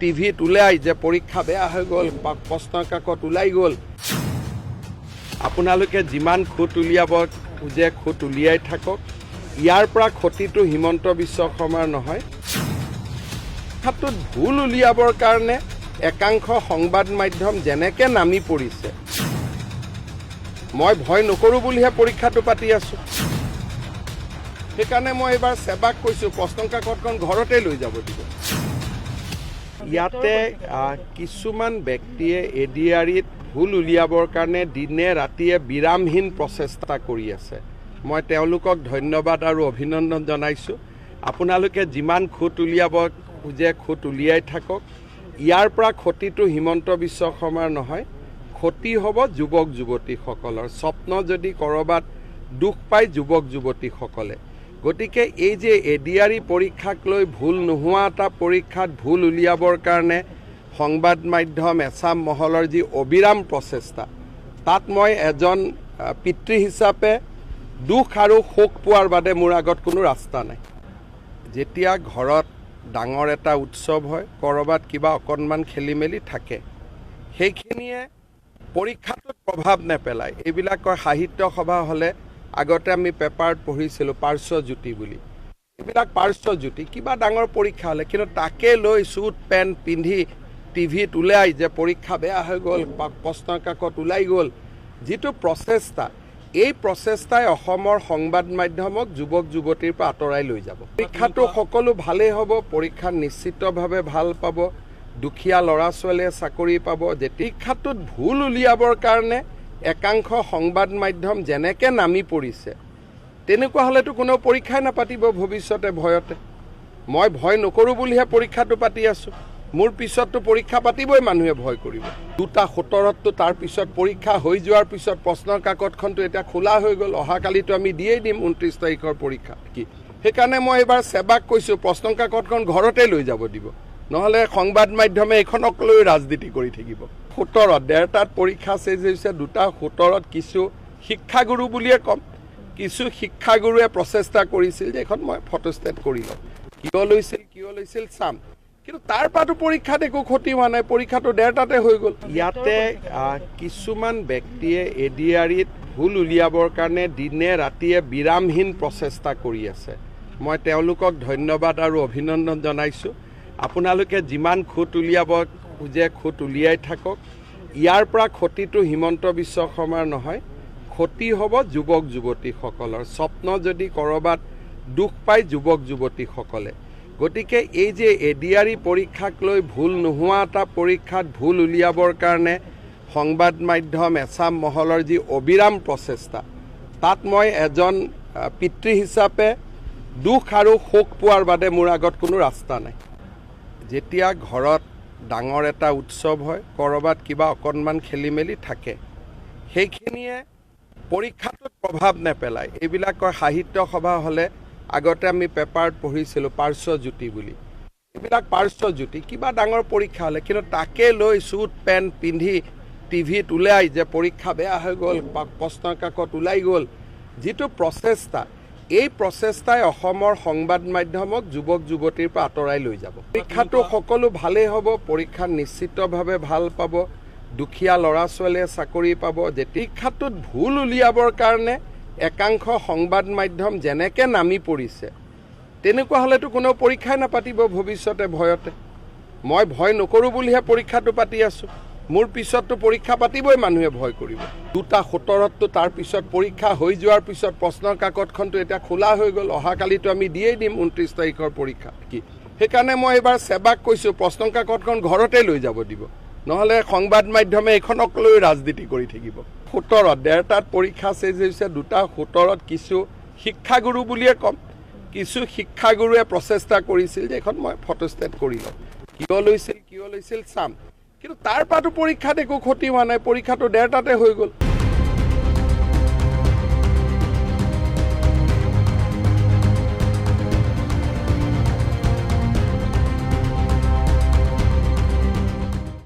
টিভিত ওলাই যে পৰীক্ষা বেয়া হৈ গ'ল প্ৰশ্ন কাকত ওলাই গ'ল আপোনালোকে যিমান খুঁত উলিয়াব খুজে খুঁত উলিয়াই থাকক ইয়াৰ পৰা ক্ষতিটো হিমন্ত বিশ্ব শৰ্মাৰ নহয় ক্ষেত্ৰত ভুল উলিয়াবৰ কাৰণে একাংশ সংবাদ মাধ্যম যেনেকৈ নামি পৰিছে মই ভয় নকৰোঁ বুলিহে পৰীক্ষাটো পাতি আছোঁ সেইকাৰণে মই এইবাৰ সেৱাক কৈছোঁ প্ৰশ্ন কাকতখন ঘৰতে লৈ যাব দিব ইয়াতে কিছুমান ব্যক্তিয়ে এডিআৰিত ভুল উলিয়াবৰ কাৰণে দিনে ৰাতিয়ে বিৰামহীন প্ৰচেষ্টা কৰি আছে মই তেওঁলোকক ধন্যবাদ আৰু অভিনন্দন জনাইছোঁ আপোনালোকে যিমান খুঁত উলিয়াব খুজে খুঁত উলিয়াই থাকক ইয়াৰ পৰা ক্ষতিটো হিমন্ত বিশ্ব শৰ্মাৰ নহয় ক্ষতি হ'ব যুৱক যুৱতীসকলৰ স্বপ্ন যদি ক'ৰবাত দুখ পায় যুৱক যুৱতীসকলে গতিকে এই যে এডিআৰি পৰীক্ষাক লৈ ভুল নোহোৱা এটা পৰীক্ষাত ভুল উলিয়াবৰ কাৰণে সংবাদ মাধ্যম এছাম মহলৰ যি অবিৰাম প্ৰচেষ্টা তাত মই এজন পিতৃ হিচাপে দুখ আৰু শোক পোৱাৰ বাদে মোৰ আগত কোনো ৰাস্তা নাই যেতিয়া ঘৰত ডাঙৰ এটা উৎসৱ হয় ক'ৰবাত কিবা অকণমান খেলি মেলি থাকে সেইখিনিয়ে পৰীক্ষাটোত প্ৰভাৱ নেপেলায় এইবিলাক কয় সাহিত্য সভা হ'লে আগতে আমি পেপাৰত পঢ়িছিলোঁ পাৰ্শ্বজ্যোতি বুলি এইবিলাক পাৰ্শ্বজ্যোতি কিবা ডাঙৰ পৰীক্ষা হ'লে কিন্তু তাকে লৈ চুট পেণ্ট পিন্ধি টিভিত ওলাই যে পৰীক্ষা বেয়া হৈ গ'ল প্ৰশ্ন কাকত ওলাই গ'ল যিটো প্ৰচেষ্টা এই প্ৰচেষ্টাই অসমৰ সংবাদ মাধ্যমক যুৱক যুৱতীৰ পৰা আঁতৰাই লৈ যাব পৰীক্ষাটো সকলো ভালেই হ'ব পৰীক্ষা নিশ্চিতভাৱে ভাল পাব দুখীয়া ল'ৰা ছোৱালীয়ে চাকৰি পাব যে পৰীক্ষাটোত ভুল উলিয়াবৰ কাৰণে একাংশ সংবাদ মাধ্যম যেনেকৈ নামি পৰিছে তেনেকুৱা হ'লেতো কোনেও পৰীক্ষাই নাপাতিব ভৱিষ্যতে ভয়তে মই ভয় নকৰোঁ বুলিহে পৰীক্ষাটো পাতি আছোঁ মোৰ পিছততো পৰীক্ষা পাতিবই মানুহে ভয় কৰিব 2:17 তাৰ পিছত পৰীক্ষা হৈ যোৱাৰ পিছত প্ৰশ্নৰ কাকতখনটো এতিয়া খোলা হৈ গ'ল অহাকালিতো আমি দিয়েই দিম 29 তাৰিখৰ পৰীক্ষা কি সেইকাৰণে মই এইবাৰ সেৱাক কৈছোঁ প্ৰশ্ন কাকতখন ঘৰতে লৈ যাব দিব নহ'লে সংবাদ মাধ্যমে এইখনক লৈ ৰাজনীতি কৰি থাকিব 17 ডেৰটাত পৰীক্ষা চেজ হৈছে 2:17 কিছু শিক্ষাগুৰু বুলিয়ে ক'ম কিছু শিক্ষাগুৰুৱে প্ৰচেষ্টা কৰিছিল যে এখন মই ফটোষ্টেট কৰি লওঁ কিয় লৈছিল চাম কিন্তু তাৰ পৰাতো পৰীক্ষাত একো ক্ষতি হোৱা নাই পৰীক্ষাটো ডেৰটাতে হৈ গ'ল ইয়াতে কিছুমান ব্যক্তিয়ে এডিআৰিত ভুল উলিয়াবৰ কাৰণে দিনে ৰাতিয়ে বিৰামহীন প্ৰচেষ্টা কৰি আছে মই তেওঁলোকক ধন্যবাদ আৰু অভিনন্দন জনাইছোঁ আপোনালোকে যিমান খুঁত উলিয়াব খুজে খুঁত উলিয়াই থাকক ইয়াৰ পৰা ক্ষতিটো হিমন্ত বিশ্ব শৰ্মাৰ নহয় ক্ষতি হ'ব যুৱক যুৱতীসকলৰ স্বপ্ন যদি ক'ৰবাত দুখ পায় যুৱক যুৱতীসকলে গতিকে এই যে এডিআৰি পৰীক্ষাক লৈ ভুল নোহোৱা এটা পৰীক্ষাত ভুল উলিয়াবৰ কাৰণে সংবাদ মাধ্যম এছাম মহলৰ যি অবিৰাম প্ৰচেষ্টা তাত মই এজন পিতৃ হিচাপে দুখ আৰু শোক পোৱাৰ বাদে মোৰ আগত কোনো ৰাস্তা নাই যেতিয়া ঘৰত ডাঙৰ এটা উৎসৱ হয় ক'ৰবাত কিবা অকণমান খেলি মেলি থাকে সেইখিনিয়ে পৰীক্ষাটোত প্ৰভাৱ নেপেলায় এইবিলাক কয় সাহিত্য সভা হ'লে আগতে আমি পেপাৰত পঢ়িছিলোঁ পাৰ্শ্বজ্যোতি বুলি এইবিলাক পাৰ্শ্বজ্যোতি কিবা ডাঙৰ পৰীক্ষা হ'লে কিন্তু তাকে লৈ চুট পেণ্ট পিন্ধি টিভিত ওলাই যে পৰীক্ষা বেয়া হৈ গ'ল প্ৰশ্ন কাকত ওলাই গ'ল যিটো প্ৰচেষ্টা এই প্ৰচেষ্টাই অসমৰ সংবাদ মাধ্যমক যুৱক যুৱতীৰ পৰা আঁতৰাই লৈ যাব পৰীক্ষাটো সকলো ভালেই হ'ব পৰীক্ষা নিশ্চিতভাৱে ভাল পাব দুখীয়া ল'ৰা ছোৱালীয়ে চাকৰি পাব যে পৰীক্ষাটোত ভুল উলিয়াবৰ কাৰণে একাংশ সংবাদ মাধ্যম যেনেকৈ নামি পৰিছে তেনেকুৱা হ'লেতো কোনেও পৰীক্ষাই নাপাতিব ভৱিষ্যতে ভয়তে মই ভয় নকৰোঁ বুলিহে পৰীক্ষাটো পাতি আছোঁ মোৰ পিছততো পৰীক্ষা পাতিবই মানুহে ভয় কৰিব 2:17 তাৰ পিছত পৰীক্ষা হৈ যোৱাৰ পিছত প্ৰশ্নৰ কাকতখনটো এতিয়া খোলা হৈ গ'ল অহাকালিতো আমি দিয়েই দিম 29 তাৰিখৰ পৰীক্ষা কি সেইকাৰণে মই এইবাৰ সেৱাক কৈছোঁ প্ৰশ্ন কাকতখন ঘৰতে লৈ যাব দিব নহ'লে সংবাদ মাধ্যমে এইখনক লৈ ৰাজনীতি কৰি থাকিব 17 ডেৰটাত পৰীক্ষা চেজ হৈছে 2:17 কিছু শিক্ষাগুৰু বুলিয়ে ক'ম কিছু শিক্ষাগুৰুৱে প্ৰচেষ্টা কৰিছিল যে এখন মই ফটোষ্টেট কৰি লওঁ কিয় লৈছিল চাম কিন্তু তাৰ পৰাতো পৰীক্ষাত একো ক্ষতি হোৱা নাই পৰীক্ষাটো ডেৰটাতে হৈ গ'ল